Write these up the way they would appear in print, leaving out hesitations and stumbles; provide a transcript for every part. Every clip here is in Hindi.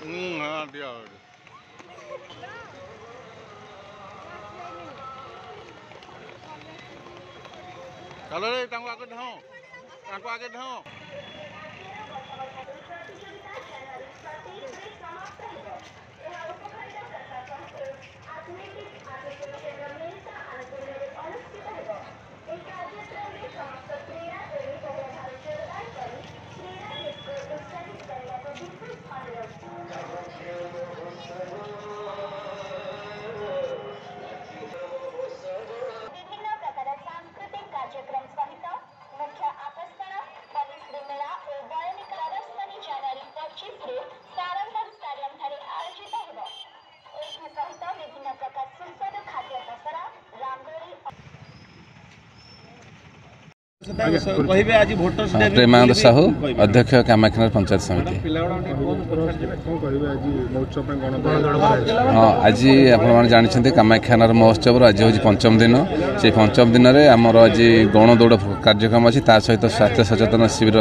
हाँ दिया चलो रे आगे ढाओ प्रेमानंद साहू अध्यक्ष कामाख्या पंचायत समिति। हाँ आज आप जानते कामाख्यानार महोत्सव आज हूँ पंचम दिन से पंचम दिन में आमर आज गण दौड़ कार्यक्रम अच्छी सहित स्वास्थ्य सचेतन शिविर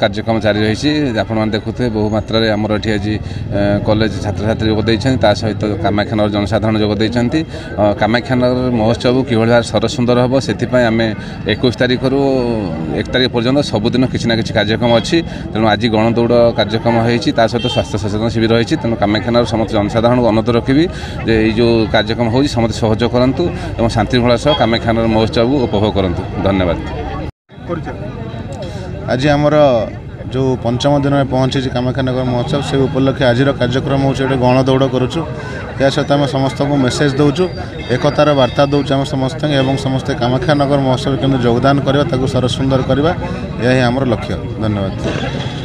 कार्यक्रम जारी रही आप देखुए बहु मात्रा आमर ये आज कॉलेज छात्र छात्री जोगदे सहित कामाख्यानार जनसाधारण जोगदे कामाख्यानार महोत्सव कि सरसुंदर हम से आम 21 तारीख 1 तारीख पर्यंत सबुदिन किसी ना कि कार्यक्रम अच्छी तेणु आज गण दौड़ कार्यक्रम होती सहित स्वास्थ्य सचेतन शिविर रही तेणु कामाख्यानार समस्त जनसाधारण को अनुरोध रखी जे यो कार्यक्रम हो समस्त सहयोग करूँ और शांतिभला सह कामाख्यानार महोत्सव उपभोग करूँ। धन्यवाद। आज आमर जो पंचम दिन में पहुँची कामाख्यानगर महोत्सव से उपलक्षे आज कार्यक्रम हो गण दौड़ करुचु या सहित आम समस्त को मेसेज दौचु एकतार वार्ता दौचु आम समस्त एवं समस्ते कामाख्यानगर महोत्सव केमती योगदान करवा सरसुंदर करवा यही आमर लक्ष्य। धन्यवाद।